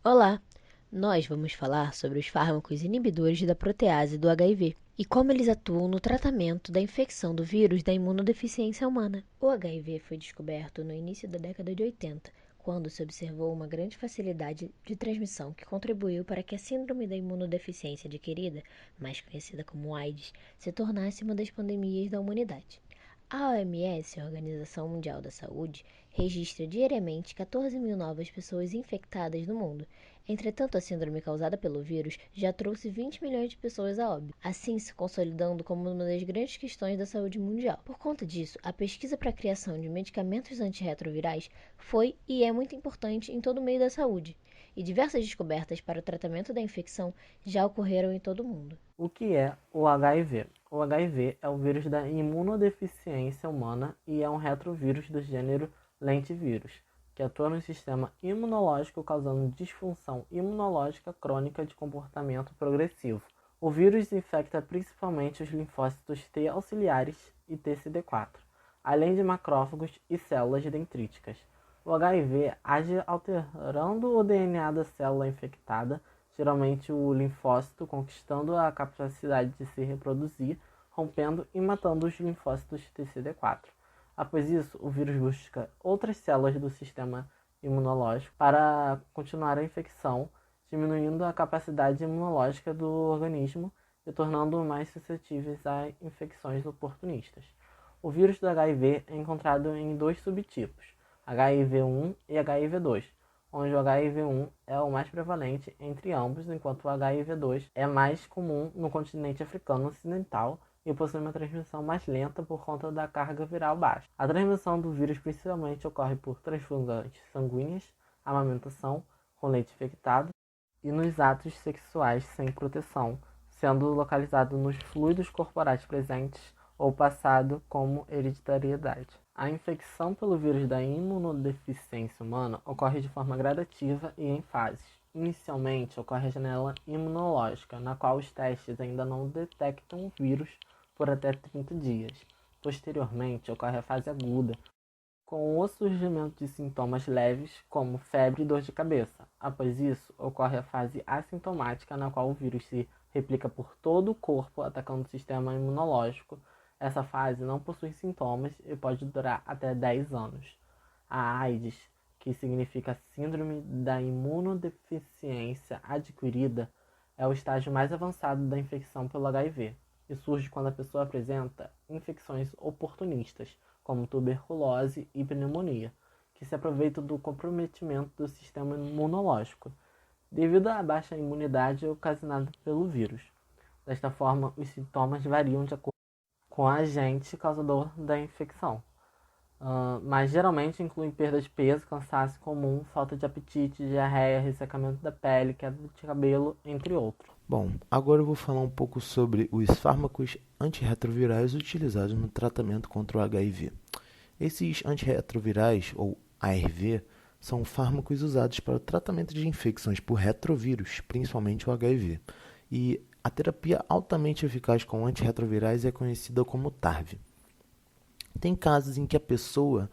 Olá! Nós vamos falar sobre os fármacos inibidores da protease do HIV e como eles atuam no tratamento da infecção do vírus da imunodeficiência humana. O HIV foi descoberto no início da década de 80, quando se observou uma grande facilidade de transmissão que contribuiu para que a síndrome da imunodeficiência adquirida, mais conhecida como AIDS, se tornasse uma das pandemias da humanidade. A OMS, a Organização Mundial da Saúde, registra diariamente 14 mil novas pessoas infectadas no mundo. Entretanto, a síndrome causada pelo vírus já trouxe 20 milhões de pessoas a óbito, assim se consolidando como uma das grandes questões da saúde mundial. Por conta disso, a pesquisa para a criação de medicamentos antirretrovirais foi e é muito importante em todo o meio da saúde, e diversas descobertas para o tratamento da infecção já ocorreram em todo o mundo. O que é o HIV? O HIV é o vírus da imunodeficiência humana e é um retrovírus do gênero lentivirus, que atua no sistema imunológico causando disfunção imunológica crônica de comportamento progressivo. O vírus infecta principalmente os linfócitos T auxiliares e TCD4, além de macrófagos e células dendríticas. O HIV age alterando o DNA da célula infectada, geralmente o linfócito, conquistando a capacidade de se reproduzir, rompendo e matando os linfócitos TCD4. Após isso, o vírus busca outras células do sistema imunológico para continuar a infecção, diminuindo a capacidade imunológica do organismo e tornando-o mais suscetíveis a infecções oportunistas. O vírus do HIV é encontrado em dois subtipos, HIV-1 e HIV-2, onde o HIV-1 é o mais prevalente entre ambos, enquanto o HIV-2 é mais comum no continente africano ocidental e possui uma transmissão mais lenta por conta da carga viral baixa. A transmissão do vírus principalmente ocorre por transfusões sanguíneas, amamentação com leite infectado e nos atos sexuais sem proteção, sendo localizado nos fluidos corporais presentes ou passado como hereditariedade. A infecção pelo vírus da imunodeficiência humana ocorre de forma gradativa e em fases. Inicialmente, ocorre a janela imunológica, na qual os testes ainda não detectam o vírus por até 30 dias. Posteriormente, ocorre a fase aguda, com o surgimento de sintomas leves, como febre e dor de cabeça. Após isso, ocorre a fase assintomática, na qual o vírus se replica por todo o corpo, atacando o sistema imunológico. Essa fase não possui sintomas e pode durar até 10 anos. A AIDS, que significa Síndrome da Imunodeficiência Adquirida, é o estágio mais avançado da infecção pelo HIV e surge quando a pessoa apresenta infecções oportunistas, como tuberculose e pneumonia, que se aproveitam do comprometimento do sistema imunológico, devido à baixa imunidade ocasionada pelo vírus. Desta forma, os sintomas variam de acordo com o agente causador da infecção, mas geralmente incluem perda de peso, cansaço comum, falta de apetite, diarreia, ressecamento da pele, queda de cabelo, entre outros. Bom, agora eu vou falar um pouco sobre os fármacos antirretrovirais utilizados no tratamento contra o HIV. Esses antirretrovirais, ou ARV, são fármacos usados para o tratamento de infecções por retrovírus, principalmente o HIV. E a terapia altamente eficaz com antirretrovirais é conhecida como TARV. Tem casos em que a pessoa,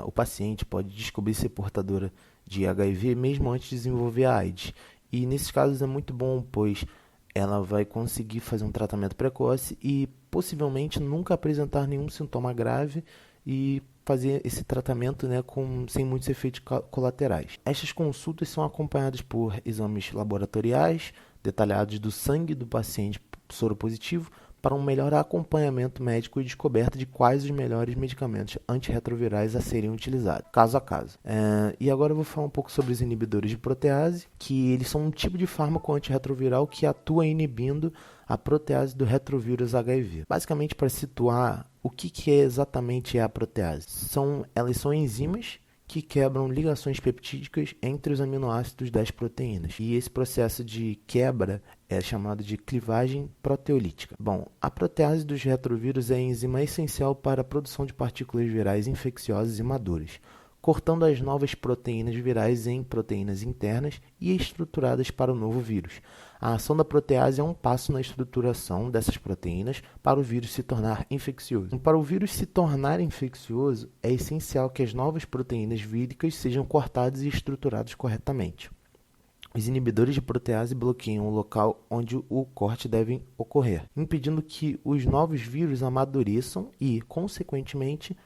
o paciente, pode descobrir ser portadora de HIV mesmo antes de desenvolver a AIDS. E nesses casos é muito bom, pois ela vai conseguir fazer um tratamento precoce e possivelmente nunca apresentar nenhum sintoma grave e fazer esse tratamento sem muitos efeitos colaterais. Estas consultas são acompanhadas por exames laboratoriais detalhados do sangue do paciente soropositivo para um melhor acompanhamento médico e descoberta de quais os melhores medicamentos antirretrovirais a serem utilizados, caso a caso. E agora eu vou falar um pouco sobre os inibidores de protease, que eles são um tipo de fármaco antirretroviral que atua inibindo a protease do retrovírus HIV. Basicamente, para situar o que exatamente é a protease, elas são enzimas que quebram ligações peptídicas entre os aminoácidos das proteínas. E esse processo de quebra é chamado de clivagem proteolítica. Bom, a protease dos retrovírus é a enzima essencial para a produção de partículas virais infecciosas e maduras, cortando as novas proteínas virais em proteínas internas e estruturadas para o novo vírus. A ação da protease é um passo na estruturação dessas proteínas para o vírus se tornar infeccioso. Para o vírus se tornar infeccioso, é essencial que as novas proteínas víricas sejam cortadas e estruturadas corretamente. Os inibidores de protease bloqueiam o local onde o corte deve ocorrer, impedindo que os novos vírus amadureçam e, consequentemente,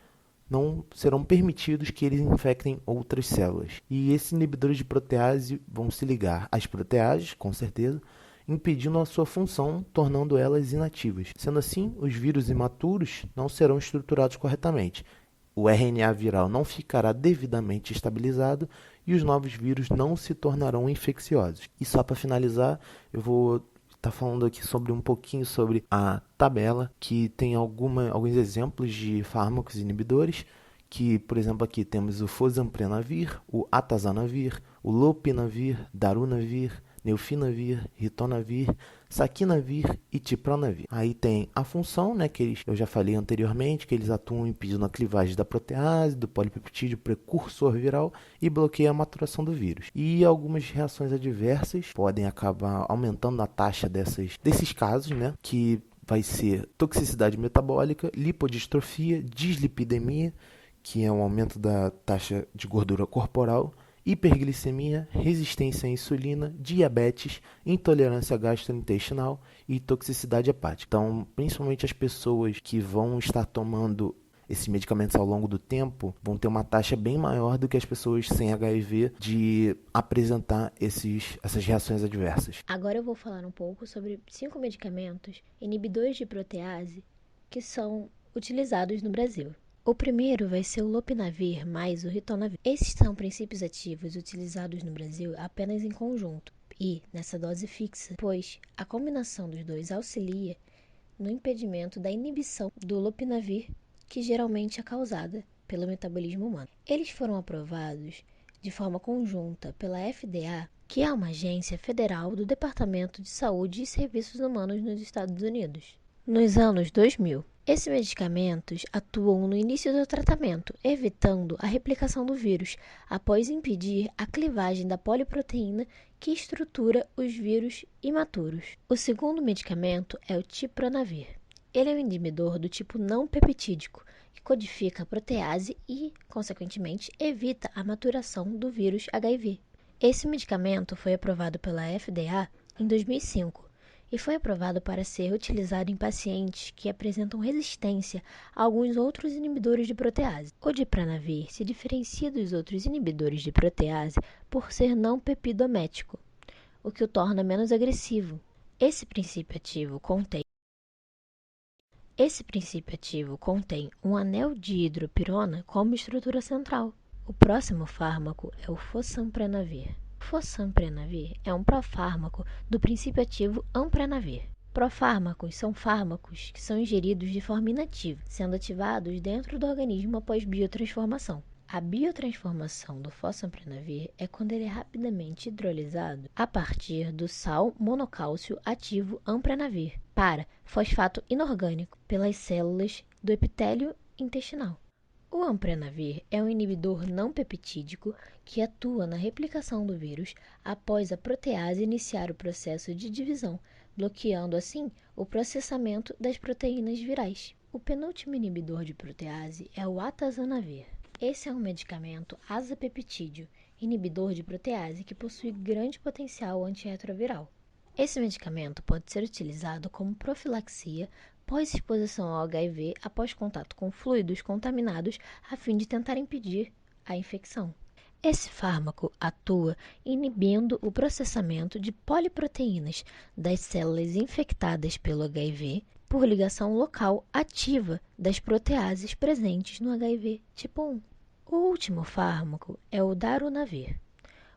não serão permitidos que eles infectem outras células. E esses inibidores de protease vão se ligar às proteases, com certeza, impedindo a sua função, tornando elas inativas. Sendo assim, os vírus imaturos não serão estruturados corretamente. O RNA viral não ficará devidamente estabilizado e os novos vírus não se tornarão infecciosos. E só para finalizar, eu vou estar falando aqui sobre um pouquinho sobre a tabela, que tem alguns exemplos de fármacos inibidores, que, por exemplo, aqui temos o Fosamprenavir, o Atazanavir, o Lopinavir, Darunavir, Neulfinavir, Ritonavir, Saquinavir e Tipronavir. Aí tem a função, que eu já falei anteriormente, que eles atuam impedindo a clivagem da protease, do polipeptídeo precursor viral e bloqueiam a maturação do vírus. E algumas reações adversas podem acabar aumentando a taxa desses casos, que vai ser toxicidade metabólica, lipodistrofia, dislipidemia, que é um aumento da taxa de gordura corporal, hiperglicemia, resistência à insulina, diabetes, intolerância gastrointestinal e toxicidade hepática. Então, principalmente as pessoas que vão estar tomando esses medicamentos ao longo do tempo vão ter uma taxa bem maior do que as pessoas sem HIV de apresentar essas reações adversas. Agora eu vou falar um pouco sobre 5 medicamentos inibidores de protease que são utilizados no Brasil. O primeiro vai ser o Lopinavir mais o Ritonavir. Esses são princípios ativos utilizados no Brasil apenas em conjunto e nessa dose fixa, pois a combinação dos dois auxilia no impedimento da inibição do Lopinavir, que geralmente é causada pelo metabolismo humano. Eles foram aprovados de forma conjunta pela FDA, que é uma agência federal do Departamento de Saúde e Serviços Humanos nos Estados Unidos, nos anos 2000. Esses medicamentos atuam no início do tratamento, evitando a replicação do vírus, após impedir a clivagem da poliproteína que estrutura os vírus imaturos. O segundo medicamento é o Tipronavir. Ele é um inibidor do tipo não peptídico, que codifica a protease e, consequentemente, evita a maturação do vírus HIV. Esse medicamento foi aprovado pela FDA em 2005. E foi aprovado para ser utilizado em pacientes que apresentam resistência a alguns outros inibidores de protease. O Dipranavir se diferencia dos outros inibidores de protease por ser não pepidomético, o que o torna menos agressivo. Esse princípio ativo contém um anel de hidropirona como estrutura central. O próximo fármaco é o Fosamprenavir. Fosamprenavir é um profármaco do princípio ativo Amprenavir. Profármacos são fármacos que são ingeridos de forma inativa, sendo ativados dentro do organismo após biotransformação. A biotransformação do Fosamprenavir é quando ele é rapidamente hidrolisado a partir do sal monocálcio ativo Amprenavir para fosfato inorgânico pelas células do epitélio intestinal. O Amprenavir é um inibidor não peptídico que atua na replicação do vírus após a protease iniciar o processo de divisão, bloqueando assim o processamento das proteínas virais. O penúltimo inibidor de protease é o Atazanavir. Esse é um medicamento azapeptídeo, inibidor de protease que possui grande potencial antirretroviral. Esse medicamento pode ser utilizado como profilaxia pós-exposição ao HIV após contato com fluidos contaminados a fim de tentar impedir a infecção. Esse fármaco atua inibindo o processamento de poliproteínas das células infectadas pelo HIV por ligação local ativa das proteases presentes no HIV tipo 1. O último fármaco é o Darunavir.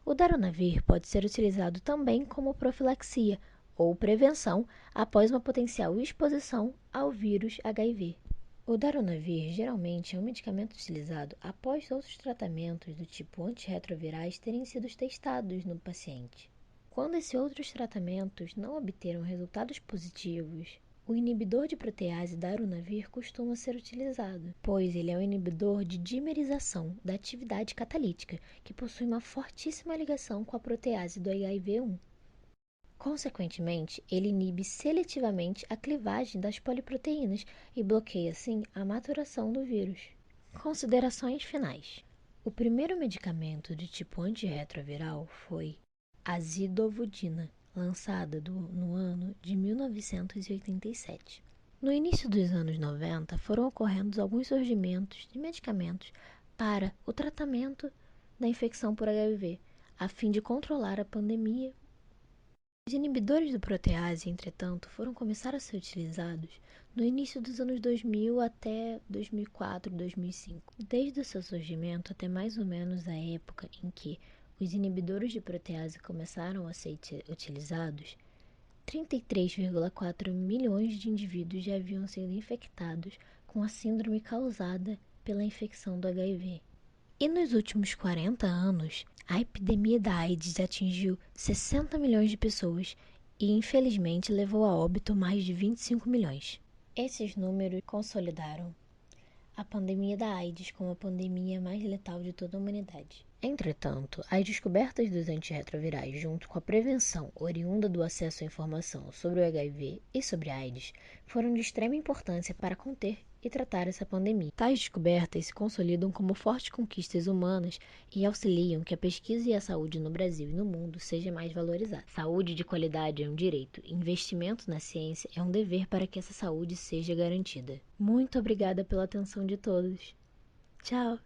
O Darunavir pode ser utilizado também como profilaxia ou prevenção após uma potencial exposição ao vírus HIV. O Darunavir geralmente é um medicamento utilizado após outros tratamentos do tipo antirretrovirais terem sido testados no paciente. Quando esses outros tratamentos não obteram resultados positivos O inibidor de protease darunavir costuma ser utilizado, pois ele é um inibidor de dimerização da atividade catalítica, que possui uma fortíssima ligação com a protease do HIV-1. Consequentemente, ele inibe seletivamente a clivagem das poliproteínas e bloqueia, assim, a maturação do vírus. Considerações finais. O primeiro medicamento de tipo antirretroviral foi a zidovudina, lançada no ano de 1987. No início dos anos 90, foram ocorrendo alguns surgimentos de medicamentos para o tratamento da infecção por HIV, a fim de controlar a pandemia. Os inibidores do protease, entretanto, foram começar a ser utilizados no início dos anos 2000 até 2004, 2005. Desde o seu surgimento até mais ou menos a época em que os inibidores de protease começaram a ser utilizados, 33,4 milhões de indivíduos já haviam sido infectados com a síndrome causada pela infecção do HIV. E nos últimos 40 anos, a epidemia da AIDS atingiu 60 milhões de pessoas e, infelizmente, levou a óbito mais de 25 milhões. Esses números consolidaram a pandemia da AIDS como a pandemia mais letal de toda a humanidade. Entretanto, as descobertas dos antirretrovirais, junto com a prevenção oriunda do acesso à informação sobre o HIV e sobre a AIDS, foram de extrema importância para conter e tratar essa pandemia. Tais descobertas se consolidam como fortes conquistas humanas e auxiliam que a pesquisa e a saúde no Brasil e no mundo seja mais valorizada. Saúde de qualidade é um direito, investimento na ciência é um dever para que essa saúde seja garantida. Muito obrigada pela atenção de todos. Tchau!